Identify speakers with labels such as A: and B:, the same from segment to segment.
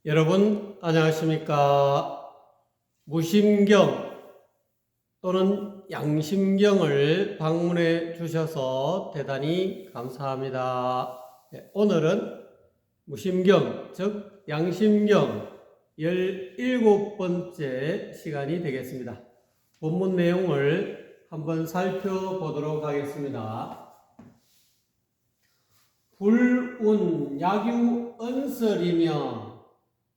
A: 여러분 안녕하십니까? 무심경 또는 양심경을 방문해 주셔서 대단히 감사합니다. 오늘은 무심경, 즉 양심경 17번째 시간이 되겠습니다. 본문 내용을 한번 살펴보도록 하겠습니다. 불운 약유 언설이며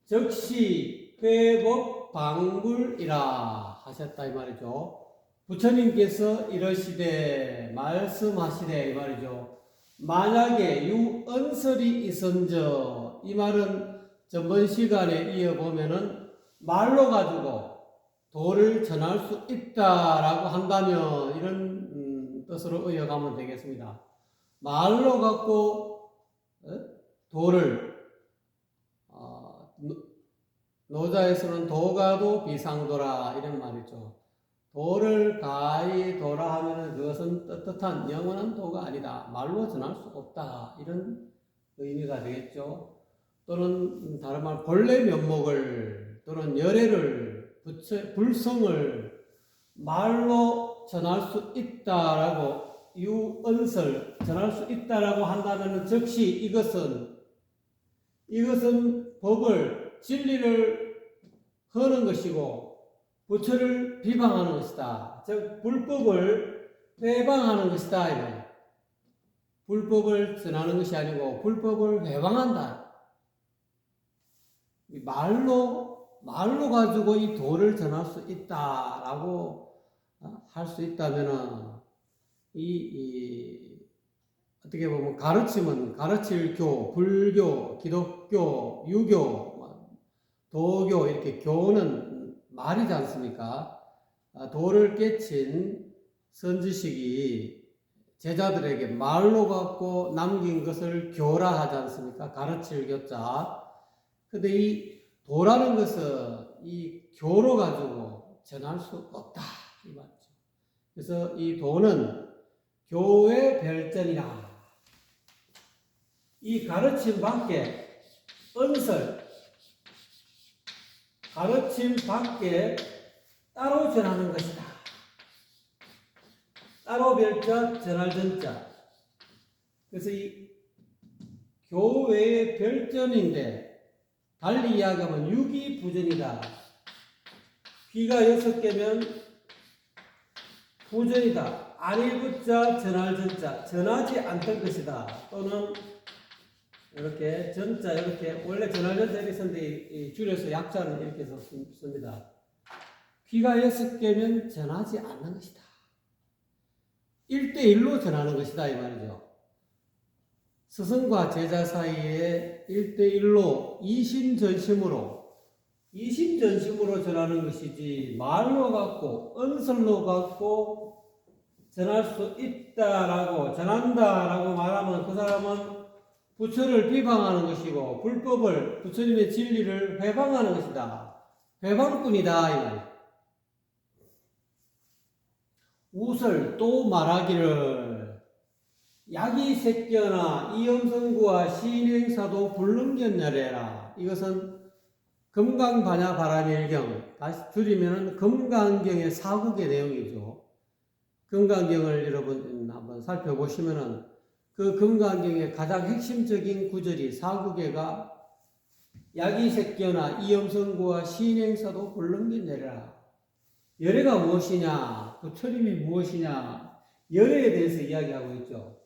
A: 즉시 회복 방불이라 하셨다 이 말이죠. 부처님께서 이러시되 말씀하시되 이 말이죠. 만약에 유언설이 있은저, 이 말은 전번 시간에 이어보면은 말로 가지고 도를 전할 수 있다라고 한다면 이런 뜻으로 이어가면 되겠습니다. 말로 갖고 도를, 노자에서는 도가도 비상도라 이런 말이죠. 도를 가히 도라 하면 그것은 떳떳한 영원한 도가 아니다. 말로 전할 수 없다. 이런 의미가 되겠죠. 또는 다른 말 본래 면목을 또는 열애를 불성을 말로 전할 수 있다라고 유언설 전할 수 있다라고 한다면 즉시 이것은 법을 진리를 허는 것이고 부처를 비방하는 것이다. 즉 불법을 회방하는 것이다. 이거예요. 불법을 전하는 것이 아니고 불법을 회방한다. 말로 가지고 이 도를 전할 수 있다라고 할 수 있다면은 어떻게 보면 가르침은 가르칠 교, 불교, 기독교, 유교, 도교 이렇게 교는 말이지 않습니까? 도를 깨친 선지식이 제자들에게 말로 갖고 남긴 것을 교라 하지 않습니까? 가르칠 교자. 근데 이 도라는 것은 이 교로 가지고 전할 수 없다 이 말이죠. 그래서 이 도는 교의 별전이라. 이 가르침 밖에 언설, 가르침 밖에 따로 전하는 것이다. 따로 별자, 전할 전자. 그래서 이 교외의 별전인데 달리 이야기하면 유기부전이다. 귀가 6개면 부전이다. 아니부자 전할 전자, 전하지 않던 것이다. 또는 이렇게 전자 이렇게 원래 전할 전자 이렇게 썼는데 줄여서 약자는 이렇게 씁니다. 귀가 6개면 전하지 않는 것이다. 1대1로 전하는 것이다 이 말이죠. 스승과 제자 사이에 1대1로 이심전심으로 전하는 것이지 말로 갖고 언설로 갖고 전할 수 있다라고 전한다라고 말하면 그 사람은 부처를 비방하는 것이고 불법을 부처님의 진리를 회방하는 것이다. 회방꾼이다 이 말. 우설 또 말하기를 약이 새끼어나 이염성구와 신행사도 불능견열해라. 이것은 금강반야바라밀경, 다시 줄이면 금강경의 사국의 내용이죠. 금강경을 여러분 한번 살펴보시면은 그 금강경의 가장 핵심적인 구절이 사국에가 약이 새끼어나 이염성구와 신행사도 불능견열해라. 열애가 무엇이냐? 부처님이 무엇이냐? 열애에 대해서 이야기하고 있죠.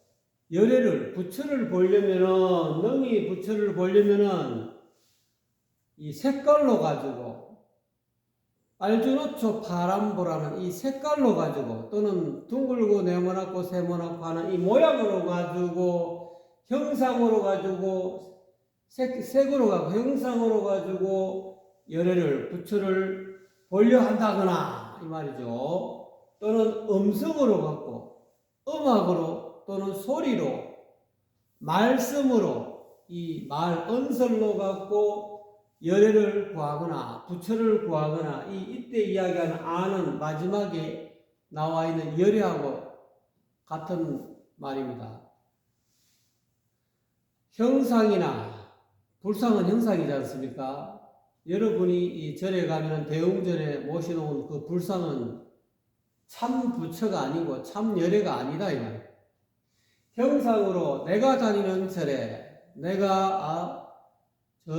A: 열애를, 부처를 보려면은, 능히 부처를 보려면은, 이 색깔로 가지고, 빨주노초 파란보라는 이 색깔로 가지고, 또는 둥글고 네모나고 세모나고 하는 이 모양으로 가지고, 형상으로 가지고, 색으로 가지고, 형상으로 가지고, 열애를, 부처를 보려 한다거나, 이 말이죠. 또는 음성으로 갖고, 음악으로, 또는 소리로, 말씀으로, 이 말, 언설로 갖고 열애를 구하거나 부처를 구하거나 이때 이야기하는 아는 마지막에 나와 있는 열애하고 같은 말입니다. 형상이나 불상은 형상이지 않습니까? 여러분이 이 절에 가면 대웅전에 모셔놓은 그 불상은 참 부처가 아니고 참 열애가 아니다 이 말이에요. 형상으로 내가 다니는 절에 내가 저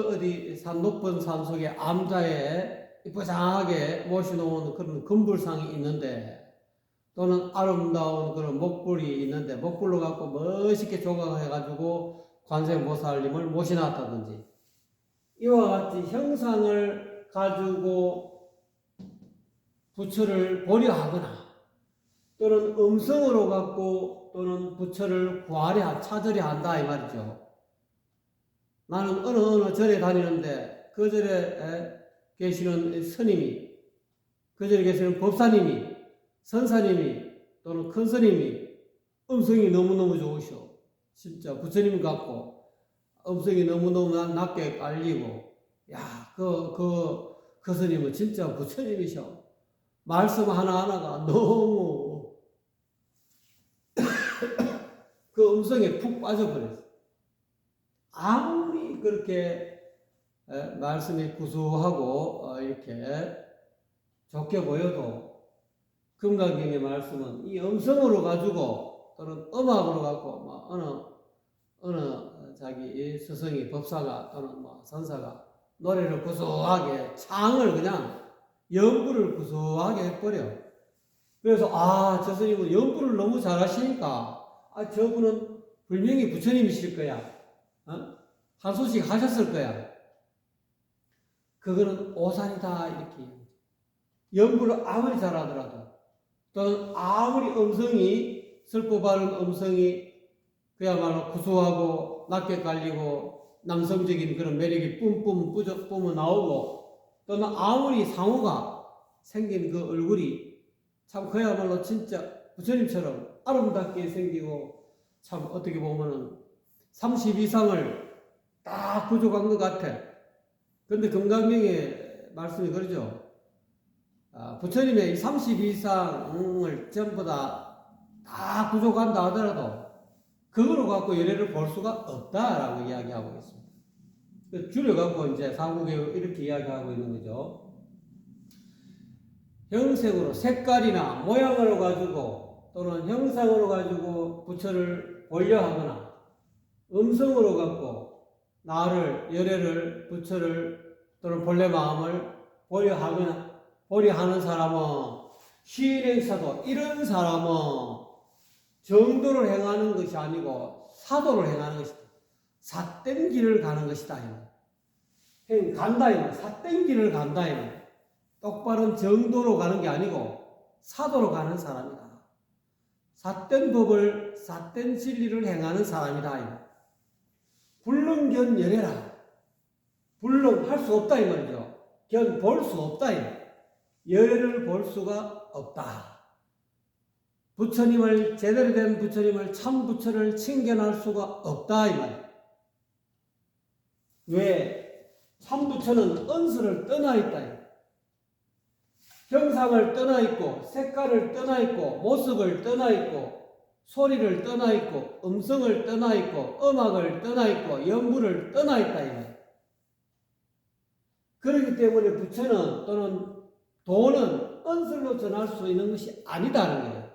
A: 어디 산 높은 산 속에 암자에 이쁘장하게 모셔놓은 그런 금불상이 있는데 또는 아름다운 그런 목불이 있는데 목불로 갖고 멋있게 조각해가지고 관세음보살님을 모셔놨다든지 이와 같이 형상을 가지고 부처를 보려 하거나 또는 음성으로 갖고 또는 부처를 구하려 찾으려 한다 이 말이죠. 나는 어느 절에 다니는데 그 절에 계시는 스님이 그 절에 계시는 법사님이 선사님이 또는 큰 스님이 음성이 너무너무 좋으셔. 진짜 부처님 같고 음성이 너무너무 낮게 깔리고 야, 그 스님은 진짜 부처님이셔. 말씀 하나하나가 너무 그 음성에 푹 빠져버렸어. 아무리 그렇게 말씀이 구수하고 이렇게 좋게 보여도 금강경의 말씀은 이 음성으로 가지고 또는 음악으로 갖고 뭐 어느 자기 스승이 법사가 또는 뭐 선사가 노래를 구수하게 창을 그냥 연부를 구수하게 해버려. 그래서 저 스님은 연부를 너무 잘하시니까 저분은 분명히 부처님이실 거야. 한 소식 하셨을 거야. 그거는 오산이다 이렇게. 연부를 아무리 잘하더라도 또는 아무리 음성이 슬퍼 바른 음성이 그야말로 구수하고 낮게 깔리고 남성적인 그런 매력이 뿜어 나오고 또는 아무리 상호가 생긴 그 얼굴이 참 그야말로 진짜 부처님처럼 아름답게 생기고 참 어떻게 보면은 30 이상을 딱 구족한 것 같아. 근데 금강경의 말씀이 그러죠. 부처님의 30 이상을 전부 다 구족한다 하더라도 그거로 갖고 열애를 볼 수가 없다라고 이야기하고 있습니다. 줄여갖고 이제 사국에 이렇게 이야기하고 있는 거죠. 형색으로 색깔이나 모양으로 가지고 또는 형상으로 가지고 부처를 보려 하거나 음성으로 갖고 나를 열애를 부처를 또는 본래 마음을 보려 하는 사람은 시인행사도 이런 사람은 정도를 행하는 것이 아니고 사도를 행하는 것이다. 삿된 길을 가는 것이다. 간다. 삿된 길을 간다. 똑바른 정도로 가는 게 아니고 사도로 가는 사람이다. 삿된 법을 삿된 진리를 행하는 사람이다. 불능견 열애라. 불능 할 수 없다 이 말이죠. 견 볼 수 없다. 열애를 볼 수가 없다. 부처님을 제대로 된 부처님을 참 부처를 칭견할 수가 없다 이 말이에요. 왜? 참 부처는 은수를 떠나 있다. 형상을 떠나 있고 색깔을 떠나 있고 모습을 떠나 있고 소리를 떠나 있고 음성을 떠나 있고 음악을 떠나 있고 연부를 떠나 있다 이 말이에요. 그렇기 때문에 부처는 또는 도는 은술로 전할 수 있는 것이 아니다는 거예요.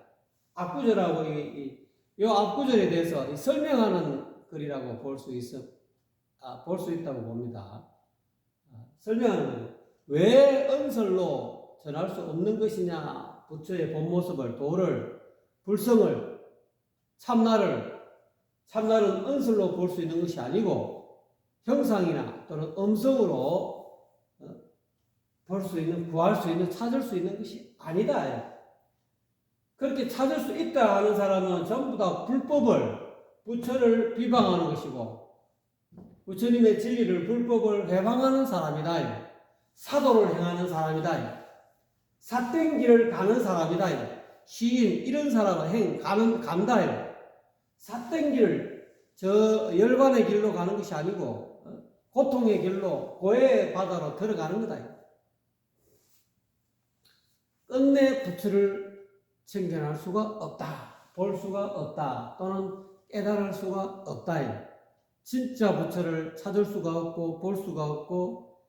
A: 앞구절하고 이 앞구절에 대해서 설명하는 글이라고 볼 수 있다고 봅니다. 설명하는 거예요. 왜 은설로 전할 수 없는 것이냐? 부처의 본 모습을, 도를, 불성을, 참나는 은설로 볼 수 있는 것이 아니고 형상이나 또는 음성으로 볼 수 있는, 구할 수 있는, 찾을 수 있는 것이 아니다. 그렇게 찾을 수 있다 하는 사람은 전부 다 불법을, 부처를 비방하는 것이고 부처님의 진리를, 불법을 해방하는 사람이다. 사도를 행하는 사람이다. 삿된 길을 가는 사람이다. 시인 이런 사람은 간다. 삿된 길을 저 열반의 길로 가는 것이 아니고 고통의 길로 고해의 바다로 들어가는 거다. 끝내 부처를 칭견할 수가 없다. 볼 수가 없다. 또는 깨달을 수가 없다. 진짜 부처를 찾을 수가 없고 볼 수가 없고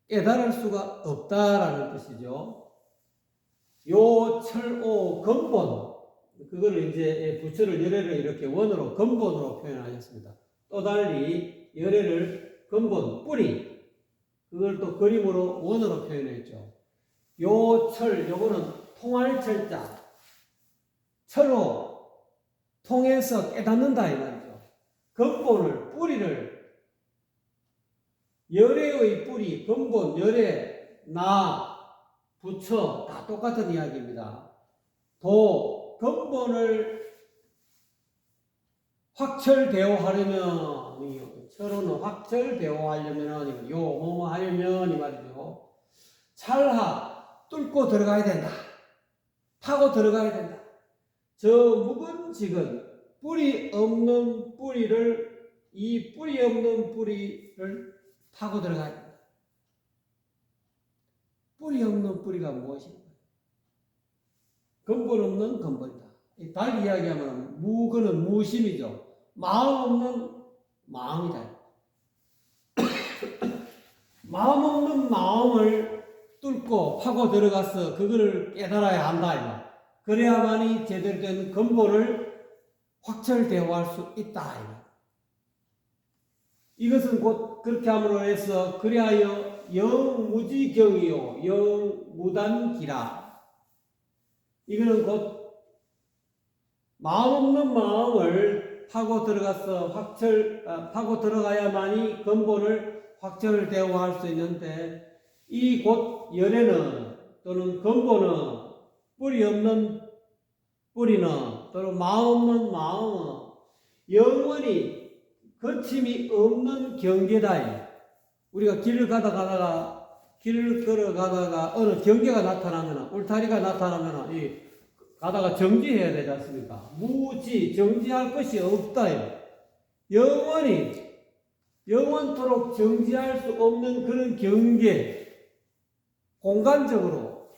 A: 깨달을 수가 없다라는 뜻이죠. 요 철오 근본, 그거를 이제 부처를 열애를 이렇게 원으로 근본으로 표현하셨습니다. 또 달리 열애를 근본 뿌리, 그걸 또 그림으로 원으로 표현했죠. 요 철, 요거는 통할 철자, 철로 통해서 깨닫는다 이 말이죠. 근본을, 뿌리를, 열애의 뿌리, 근본, 열애, 나, 부처 다 똑같은 이야기입니다. 도, 근본을 확철대오하려면, 철로는 확철대오하려면, 뭐뭐 하려면 이 말이죠. 찰하, 뚫고 들어가야 된다. 파고 들어가야 된다. 저 묵은직은 뿌리 없는 뿌리를, 이 뿌리 없는 뿌리를 파고 들어가야 된다. 뿌리 없는 뿌리가 무엇인가? 근본 없는 근본이다. 달리 이야기하면 무근은 무심이죠. 마음 없는 마음이다. 마음 없는 마음을 뚫고 파고 들어가서 그거를 깨달아야 한다. 그래야만이 제대로 된 근본을 확철대오할 수 있다. 이것은 곧 그렇게 함으로 해서 그리하여 영무지경이요 영무단기라. 이거는 곧 마음 없는 마음을 파고 들어가서 파고 들어가야만이 근본을 확철대오할 수 있는데, 이 곧 열애는 또는 근본은 뿌리 없는 뿌리는 또는 마음 없는 마음은 영원히 거침이 없는 경계다. 우리가 길을 걸어가다가 어느 경계가 나타나면, 울타리가 나타나면 가다가 정지해야 되지 않습니까? 무지, 정지할 것이 없다. 영원토록 정지할 수 없는 그런 경계, 공간적으로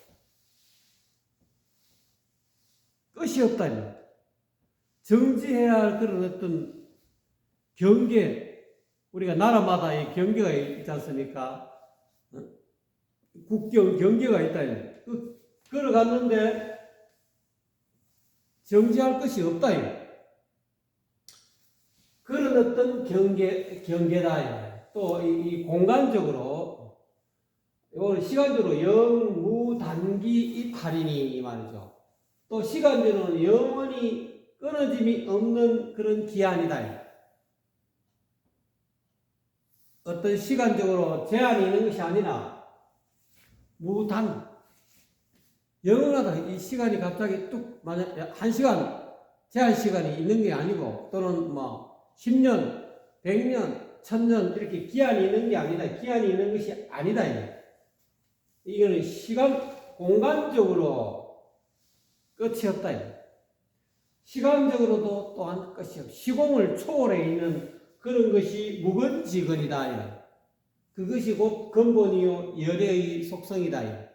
A: 끝이 없다. 정지해야 할 그런 어떤 경계, 우리가 나라마다 이 경계가 있지 않습니까? 국경 경계가 있다. 걸어갔는데 정지할 것이 없다. 그런 어떤 경계다. 또 이 공간적으로, 이거는 시간적으로 영무단기 이탈이니 말이죠. 또 시간적으로는 영원히 끊어짐이 없는 그런 기한이다. 어떤 시간적으로 제한이 있는 것이 아니라 무단, 영원하다. 이 시간이 갑자기 뚝, 만약 1시간 제한 시간이 있는 게 아니고, 또는 10년, 100년, 1000년 이렇게 기한이 있는 게 아니다. 기한이 있는 것이 아니다. 이거는 시간, 공간적으로 끝이 없다. 시간적으로도 또한 끝이 없다. 시공을 초월해 있는 그런 것이 무근지근이다. 그것이 곧 근본이요 열애의 속성이다.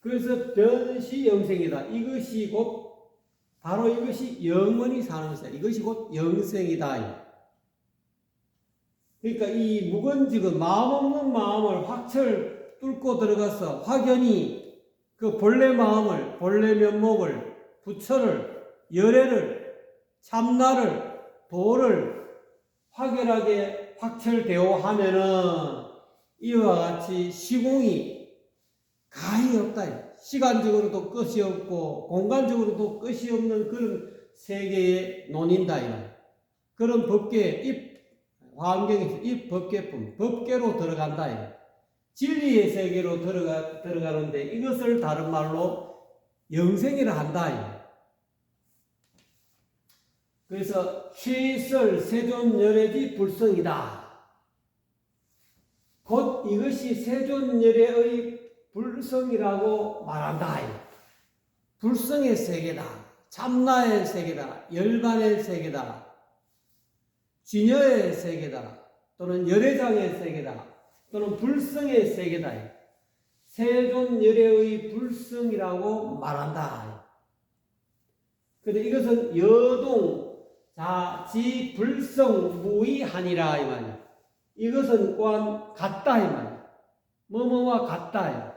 A: 그래서 변시영생이다. 이것이 곧 바로 이것이 영원히 사는 것이다. 이것이 곧 영생이다. 그러니까 이 무근지근, 마음 없는 마음을 확철 뚫고 들어가서 확연히 그 본래 마음을, 본래 면목을, 부처를, 열애를, 참나를, 도를 확연하게 확철대오하면은 이와 같이 시공이 가히 없다. 시간적으로도 끝이 없고 공간적으로도 끝이 없는 그런 세계에 논인다. 그런 법계, 화엄경에서 이 법계품, 법계로 들어간다. 진리의 세계로 들어가는데 이것을 다른 말로 영생이라 한다. 그래서 시설 세존열애지 불성이다. 곧 이것이 세존열애의 불성이라고 말한다. 불성의 세계다. 참나의 세계다. 열반의 세계다. 진여의 세계다. 또는 열애장의 세계다. 또는 불성의 세계다. 세존열애의 불성이라고 말한다. 그런데 이것은 여동, 자지 불성 무이하니라 이 말이야. 이것은 또한 같다 이 말이야. 뭐뭐와 같다.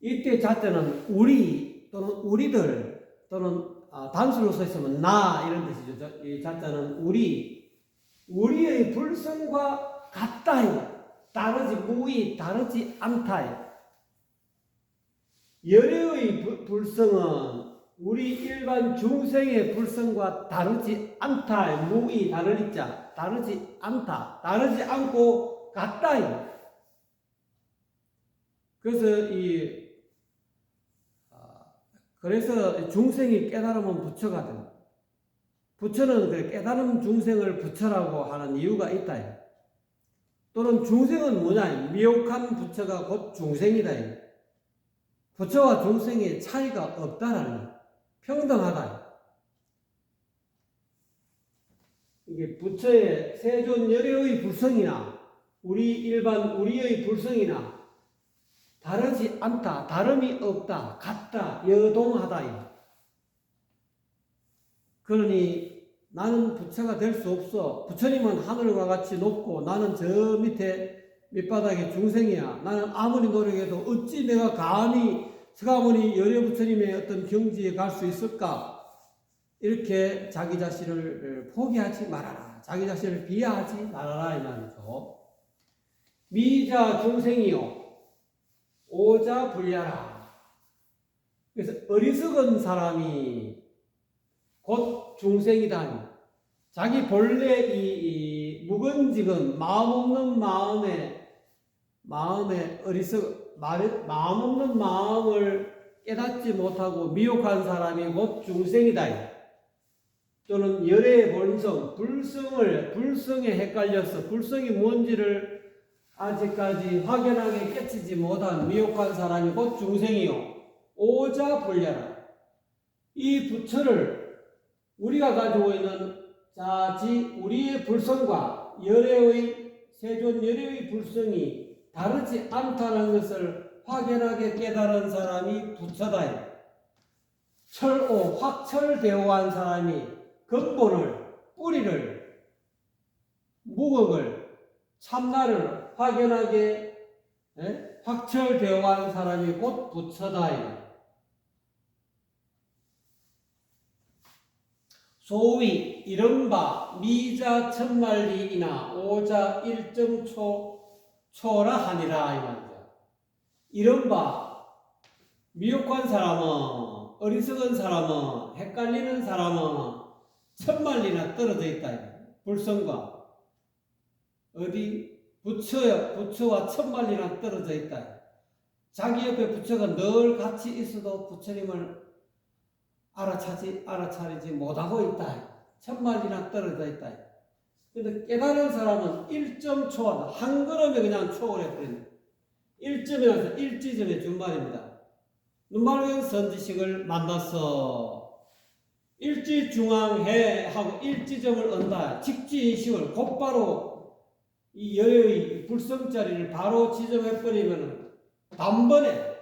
A: 이때 자자는 우리 또는 우리들 또는 단수로 써 있으면 나 이런 뜻이죠. 이 자자는 우리의 불성과 같다. 다르지 무이 다르지 않다. 열애의 불성은 우리 일반 중생의 불성과 다르지 않다. 무이 다를 자 다르지 않다. 다르지 않고 같다. 그래서 중생이 깨달으면 부처가 된다. 부처는 그 깨달은 중생을 부처라고 하는 이유가 있다. 또는 중생은 뭐냐? 미혹한 부처가 곧 중생이다. 부처와 중생의 차이가 없다라는 거야. 평등하다. 이게 부처의 세존 열애의 불성이나 우리의 불성이나 다르지 않다, 다름이 없다, 같다, 여동하다. 그러니 나는 부처가 될 수 없어. 부처님은 하늘과 같이 높고 나는 저 밑에 밑바닥의 중생이야. 나는 아무리 노력해도 어찌 내가 감히 서가모니 열애 부처님의 어떤 경지에 갈 수 있을까? 이렇게 자기 자신을 포기하지 말아라. 자기 자신을 비하하지 말아라 이 말이죠. 미자 중생이요 오자 불야라. 그래서 어리석은 사람이 곧 중생이다. 자기 본래 이 묵은직은 마음 없는 마음에 마음 없는 마음을 깨닫지 못하고 미혹한 사람이 곧 중생이다. 또는 열애의 본성, 불성에 헷갈려서 불성이 뭔지를 아직까지 확연하게 깨치지 못한 미혹한 사람이 곧 중생이요 오자 불야라. 이 부처를 우리가 가지고 있는 우리의 불성과 세존 열애의 불성이 다르지 않다는 것을 확연하게 깨달은 사람이 부처다. 확철대오한 사람이 근본을, 뿌리를, 무극을, 참나를 확연하게 확철대오한 사람이 곧 부처다. 소위 이른바 미자 천만리이나 오자 1.초라 하니라 이 말이죠. 이른바 미혹한 사람은, 어리석은 사람은, 헷갈리는 사람은 천만리나 떨어져 있다. 불성과 부처와 천만리나 떨어져 있다. 자기 옆에 부처가 늘 같이 있어도 부처님을 알아차리지 못하고 있다. 천만리나 떨어져 있다. 근데 깨달은 사람은 1.초하다. 한 걸음에 그냥 초월해버린다. 1점이라서 일지점의 준말입니다. 눈맑은 선지식을 만나서 일지중앙해 하고 일지점을 얻다. 직지인식을 곧바로 이 열의 불성자리를 바로 지점해버리면 단번에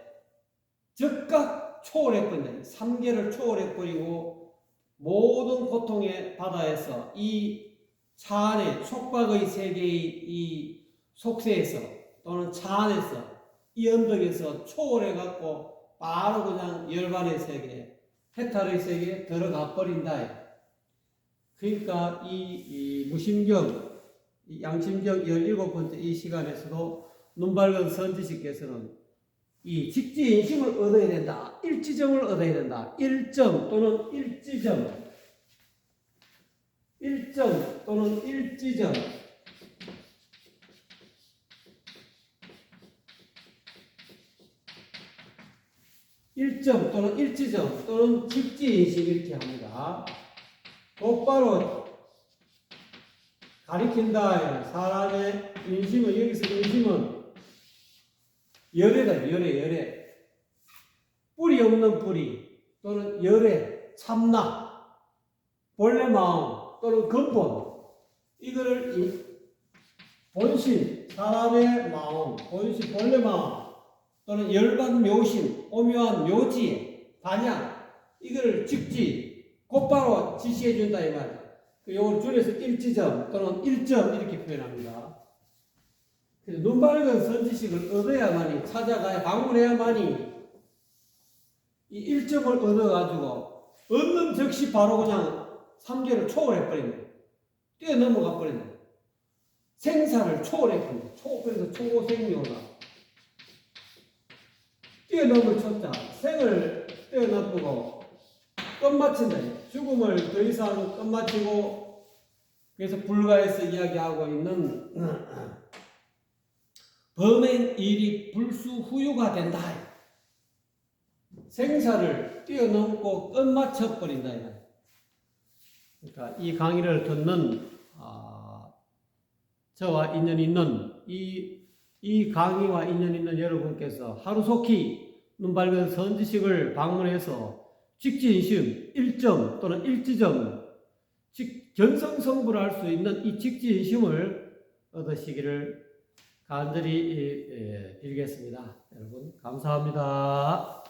A: 즉각 초월해버린다. 3계를 초월해버리고 모든 고통의 바다에서 이 차 안에 촉박의 세계의 이 속세에서 또는 차 안에서 이 언덕에서 초월해갖고 바로 그냥 열반의 세계, 해탈의 세계에 들어가 버린다. 그러니까 이 무심경, 양심경 17번째 이 시간에서도 눈밝은 선지식께서는 이 직지인심을 얻어야 된다. 일지점을 얻어야 된다. 1점 또는 일지점. 1점 또는 일지점. 1점 또는 일지점 또는 직지인식 이렇게 합니다. 곧바로 가리킨다. 사람의 인심은, 여기서 인심은 열애다. 열애. 뿌리 없는 뿌리 또는 열애, 참나, 본래 마음 또는 근본, 이거를 본심, 사람의 마음, 본심, 본래 마음 또는 열반 묘심, 오묘한 묘지, 반야, 이거를 직지, 곧바로 지시해 준다 이 말이야. 요걸 줄여서 일지점 또는 1점 이렇게 표현합니다. 그래서 눈 밝은 선지식을 얻어야만이 찾아가야 방문해야만이 이 1점을 얻어가지고 얻는 즉시 바로 그냥 3계를 초월해버린다. 뛰어넘어가 버린다. 생사를 초월해버린다. 그래서 초생묘다. 뛰어넘을 쳤다. 생을 뛰어넘고 끝마친다. 죽음을 더 이상 끝마치고 그래서 불가에서 이야기하고 있는 범행 일이 불수후유가 된다. 생사를 뛰어넘고 끝마쳐버린다. 그러니까 이 강의를 듣는 저와 인연 있는 이 강의와 인연 있는 여러분께서 하루속히 눈밝은 선지식을 방문해서 직지인심 1점 또는 일지점 견성성불을 할 수 있는 이 직지인심을 얻으시기를 간절히 빌겠습니다. 여러분 감사합니다.